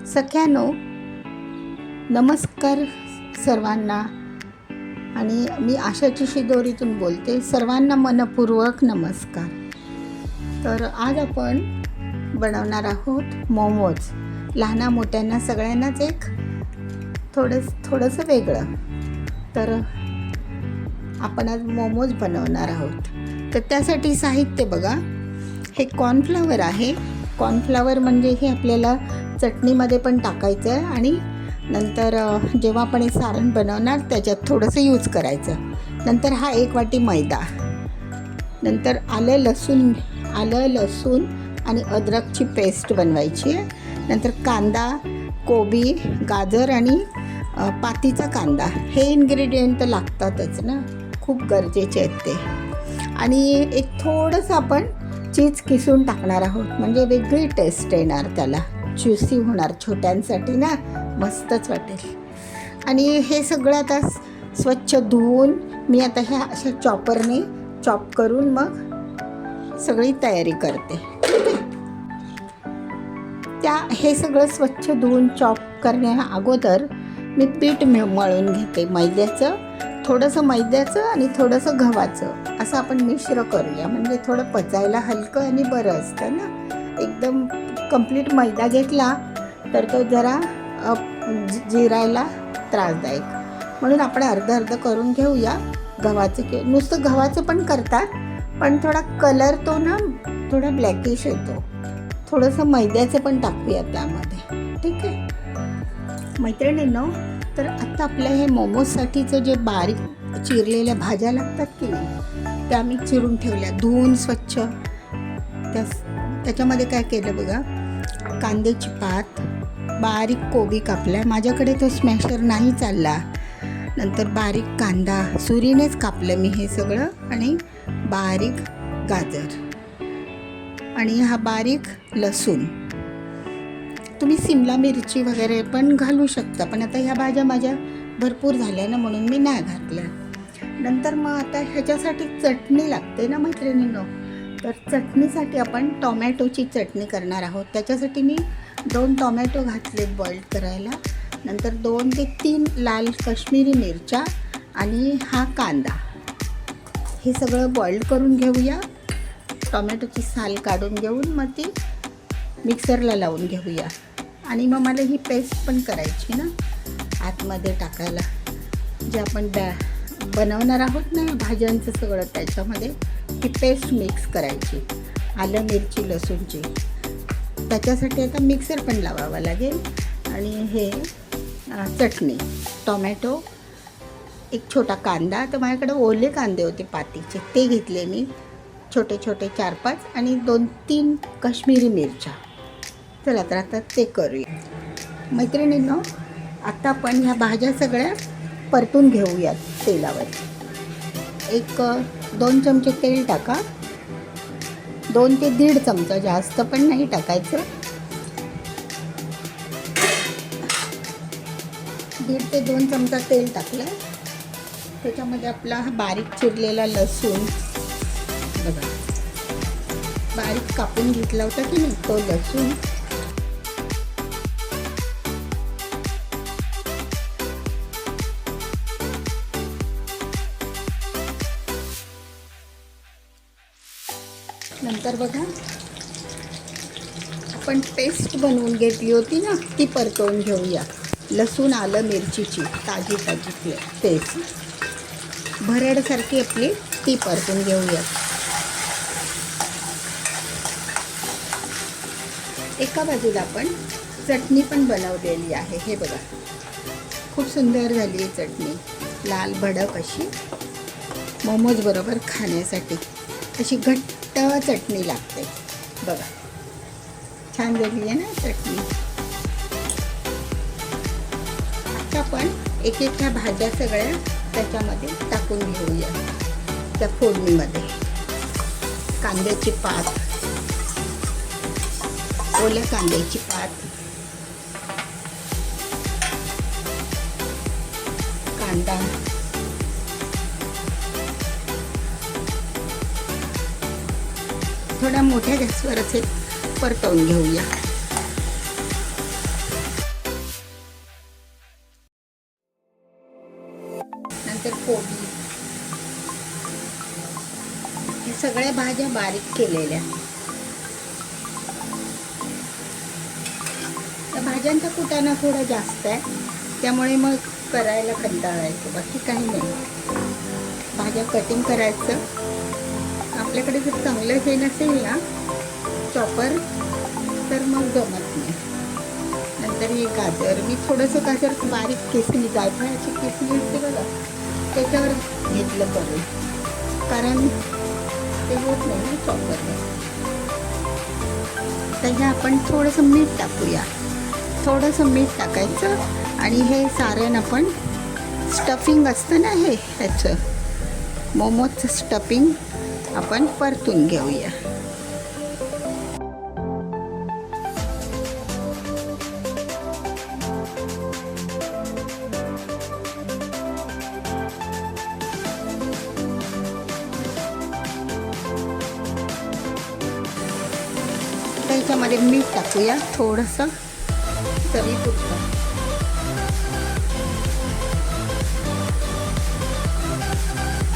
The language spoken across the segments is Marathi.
सख्यानो, नमस्कार सर्वांना. आणि मी आशाची शिदोरीतून बोलते. सर्वांना मनपूर्वक नमस्कार. तर आज आपण बनवणार आहोत मोमोज. लहाना मोठ्यांना सगळ्यांनाच एक थोडंसं वेगळं. तर आपण आज मोमोज बनवणार आहोत. तर त्यासाठी साहित्य बघा. हे कॉर्नफ्लॉवर आहे. कॉर्नफ्लॉवर म्हणजे हे आपल्याला चटणीमध्ये पण टाकायचं आहे आणि नंतर जेव्हा आपण हे सारण बनवणार त्याच्यात थोडंसं यूज करायचं. नंतर हा 1 वाटी मैदा. नंतर आलं लसूण आणि अद्रकची पेस्ट बनवायची आहे. नंतर कांदा, कोबी, गाजर आणि पातीचा कांदा. हे इन्ग्रेडियंट तर लागतातच ना, खूप गरजेचे आहेत ते. आणि एक थोडंसं आपण चीज किसून टाकणार आहोत, म्हणजे वेगळी टेस्ट येणार, त्याला ज्युसी होणार. छोट्यांसाठी ना मस्तच वाटेल. आणि हे सगळं आता स्वच्छ धुवून मी आता ह्या अशा चॉपरने चॉप करून मग सगळी तयारी करते. हे सगळं स्वच्छ धुवून चॉप करण्या अगोदर मी पीठ मळून घेते. थोडंसं मैद्याचं आणि थोडंसं गव्हाचं असं आपण मिश्र करूया, म्हणजे थोडं पचायला हलकं आणि बरं असतं ना. एकदम कंप्लीट मैदा घेतला तर तो जरा जिरायला त्रासदायक, म्हणून आपण अर्ध करून घेऊया गव्हाचं. नुसतं गव्हाचं पण करतात, पण थोडा कलर तो ना थोडा ब्लॅकिश येतो. थोडंसं मैद्याचं पण टाकूया त्यामध्ये. ठीक आहे मैत्रिणींनो. तर आता आपल्या हे मोमोजसाठीचं जे बारीक चिरलेल्या भाज्या लागतात की नाही, त्या मी चिरून ठेवल्या धुवून स्वच्छ. त्याच्यामध्ये काय केलं बघा. कांद्याची पात, बारीक कोबी कापला. माझ्याकडे तो स्मॅशर नाही चालला. नंतर बारीक कांदा सुरीनेच कापलं मी हे सगळं. आणि बारीक गाजर आणि हा बारीक लसूण. तुम्ही सिमला मिरची वगैरे पण घालू शकता, पण आता ह्या भाज्या माझ्या भरपूर झाल्या ना, म्हणून मी नाही घातल्या. नंतर मग आता ह्याच्यासाठी चटणी लागते ना मैत्रिणींनो. तर चटणीसाठी आपण टोमॅटोची चटणी करणार आहोत. त्याच्यासाठी मी 2 टोमॅटो घातले बॉईल करायला. नंतर 2 ते 3 लाल काश्मीरी मिरच्या आणि हा कांदा. हे सगळं बॉईल करून घेऊया. टोमॅटोची साल काढून घेऊन मग ती मिक्सरला लावून घेऊया. आणि मग मला ही पेस्ट पण करायची ना आतमध्ये टाकायला, जे आपण बनवणार आहोत ना भाज्यांचं सगळं, त्याच्यामध्ये ही पेस्ट मिक्स करायची, आलं मिरची लसूणची. त्याच्यासाठी आता मिक्सर पण लावावा लागेल. आणि हे चटणी, टोमॅटो, एक छोटा कांदा. तर माझ्याकडे ओले कांदे होते पातीचे, ते घेतले मी छोटे 4-5 आणि 2-3 काश्मीरी मिरच्या. चला तर आता ते करूया मैत्रिणींनो. आता आपण ह्या भाज्या सगळ्या परतून घेऊयात तेलावर. 2 चमचे तेल टाका. 2 ते 1.5 चमचा, जास्त पण नाही टाकायचं. 1.5 ते 2 चमचा तेल टाकलं. त्याच्यामध्ये आपला हा बारीक चिरलेला लसूण बघा, बारीक कापून घेतला होता की नाही तो लसूण. नंतर बघा आपण पेस्ट बनवून घेतली होती ना, ती परतवून घेऊया. लसूण आलं मिरचीची ताजी पेस्ट भरडसारखी आपली ती परतून घेऊया. एका बाजूला आपण चटणी पण बनवलेली आहे. हे बघा खूप सुंदर झाली आहे चटणी, लाल भडक अशी. मोमोज बरोबर खाण्यासाठी अशी घट्ट चटणी लागते बघा. छान झाली आहे ना चटणी. आता आपण एक ह्या भाज्या सगळ्या त्याच्यामध्ये टाकून घेऊया त्या फोडणीमध्ये. कांद्याची पात, ओल्या कांद्याची पात, कांदा, थोड्या मोठ्या गॅसवरच हे परतवून घेऊया. कोबी, हे सगळ्या भाज्या बारीक केलेल्या. त्या भाज्यांचा कुटाणा थोडा जास्त आहे, त्यामुळे मग करायला कंटाळा येतो, बाकी काही नाही. भाज्या कटिंग करायचं. आपल्याकडे जर चांगलं हे नसेल ना चॉपर, तर मग जमत नाही. नंतर हे गाजर, मी थोडंसं गाजर बारीक किसणी, जायफळाची किसणी असते बघा, त्याच्यावर घेतलं करून, कारण ते होत नाही ना चॉपरने. त्याच्या आपण थोडंसं मीठ टाकूया, थोडंसं मीठ टाकायचं. आणि हे सारण आपण स्टफिंग असतं ना, हे ह्याचं मोमोचं स्टफिंग आपण परतून घेऊया. त्याच्यामध्ये मीठ टाकूया थोडंसं चवीपुरतं.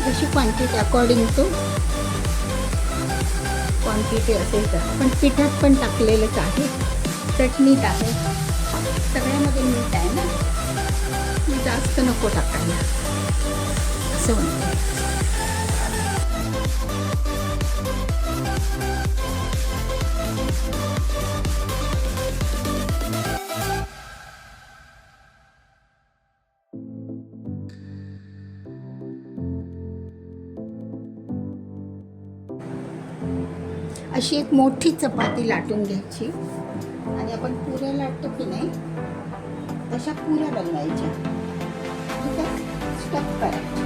जशी क्वांटिटी अकॉर्डिंग टू क्वांटिटी असेल तर. पण पिठात पण टाकलेलंच आहे, चटणीत आहे, सगळ्यामध्ये मीठ आहे ना, जास्त नको टाकायला असं म्हणते. अशी एक मोठी चपाती लाटून घ्यायची आणि आपण पुऱ्या लाटतो की नाही तशा पुऱ्या बनवायच्या. ठीक आहे, स्टफ करायची.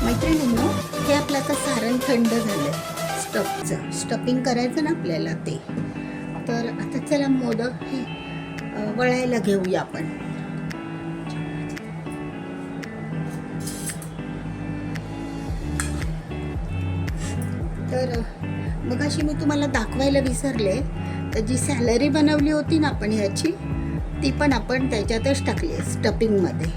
मैत्रिणींनो, हे आपलं आता सारण थंड झालं आहे. स्टफिंग करायचं ना आपल्याला ते. तर आता चला मोदक हे वळायला घेऊया आपण. तर मगाशी मी तुम्हाला दाखवायला विसरले, तर जी सॅलरी बनवली होती ना आपण ह्याची, ती पण आपण त्याच्यातच टाकली आहे स्टफिंगमध्ये.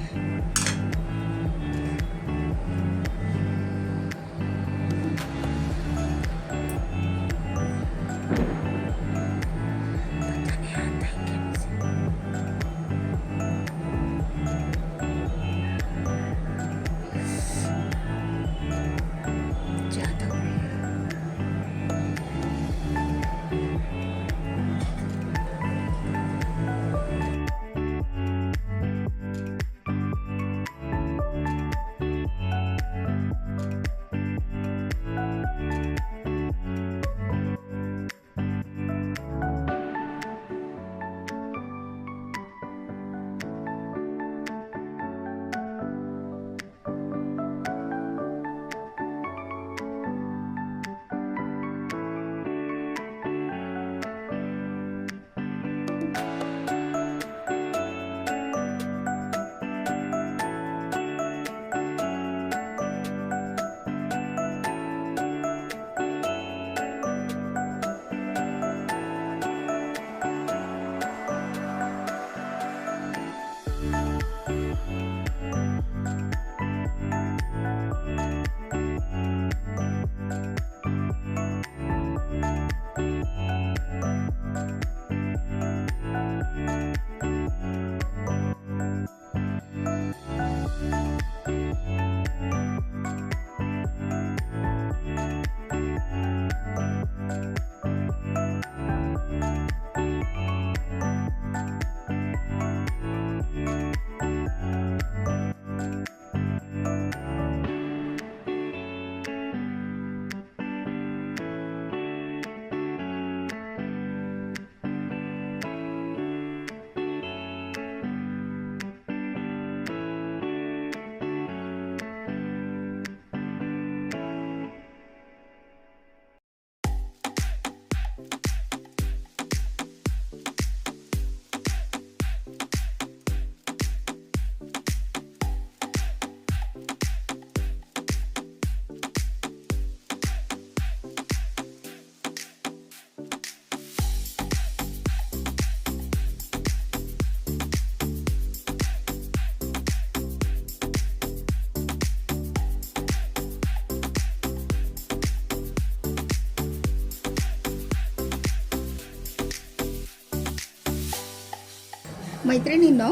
मैत्रिणींनो,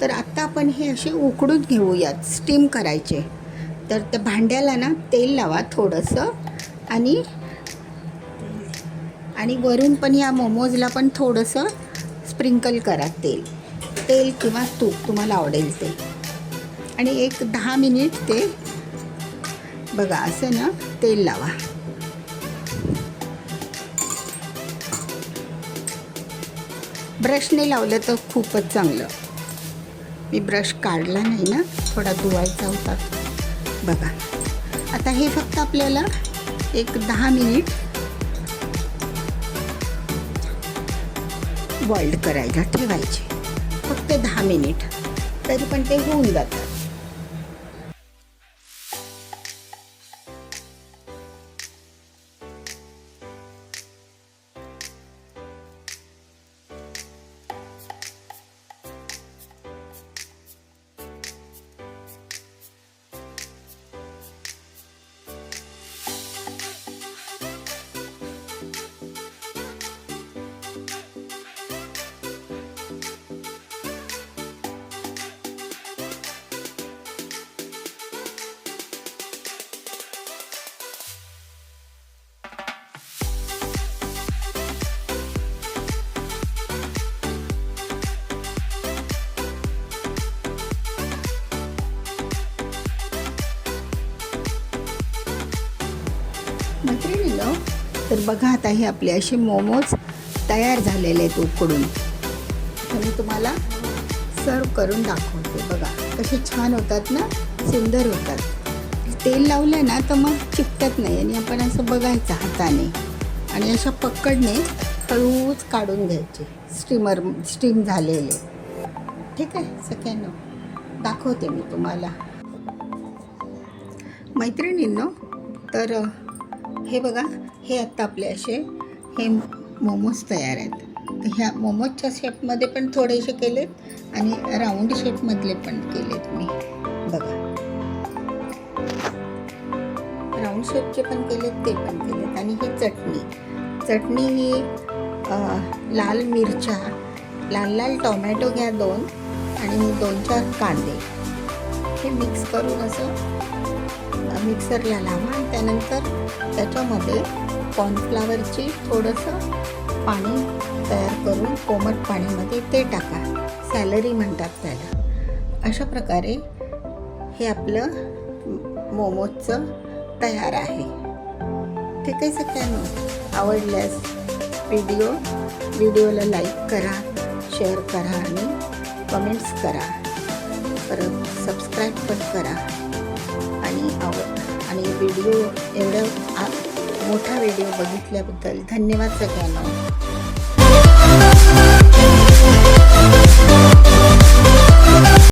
तर आत्ता आपण हे असे उकडून घेऊयात, स्टीम करायचे. तर त्या भांड्याला ना तेल लावा थोडंसं आणि वरून पण या मोमोजला पण थोडंसं स्प्रिंकल करा तेल किंवा तूप तुम्हाला आवडेल ते. आणि एक 10 मिनिट ते बघा असं ना तेल लावा. ब्रशने लावलं तर खूपच चांगलं. मी ब्रश काढला नाही ना, थोडा धुवायचा होता. बघा आता हे फक्त आपल्याला एक 10 मिनिट बॉइल्ड करायला ठेवायचे, फक्त 10 मिनिट, तरी पण ते होऊन जातात. मैत्रिणींनो, तर बघा आता हे आपले असे मोमोज तयार झालेले आहेत उकडून. तर मी तुम्हाला सर्व करून दाखवते. बघा कसे छान होतात ना, सुंदर होतात. तेल लावलं ना तर मग चिकटत नाही आणि आपण असं बघायचं हाताने आणि अशा पकडने हळूच काढून घ्यायचे. स्टीम झालेले. ठीक आहे सगळ्यांना दाखवते मी तुम्हाला. मैत्रिणींनो, तर हे बघा, हे आत्ता आपले असे हे मोमोज तयार आहेत. तर ह्या मोमोजच्या शेपमध्ये पण थोडेसे केलेत आणि राऊंड शेपमधले पण केलेत मी. बघा राऊंड शेपचे पण केलेत, ते पण केलेत. आणि ही चटणी ही लाल मिरच्या, लाल टोमॅटो घ्या 2 आणि 2-4 कांदे, हे मिक्स करून असं मिक्सरला लावा. आणि त्यानंतर त्याच्यामध्ये कॉर्नफ्लावरची थोडंसं पाणी तयार करून कोमट पाण्यामध्ये ते टाका. सॅलरी म्हणतात त्याला. अशा प्रकारे हे आपलं मोमोजचं तयार आहे. ठीक आहे सगळ्यांना, आवडल्यास व्हिडिओला लाईक करा, शेअर करा आणि कमेंट्स करा. परत सबस्क्राईब पण करा. आणि व्हिडिओ एवढा मोठा व्हिडिओ बघितल्याबद्दल धन्यवाद सगळ्यांना.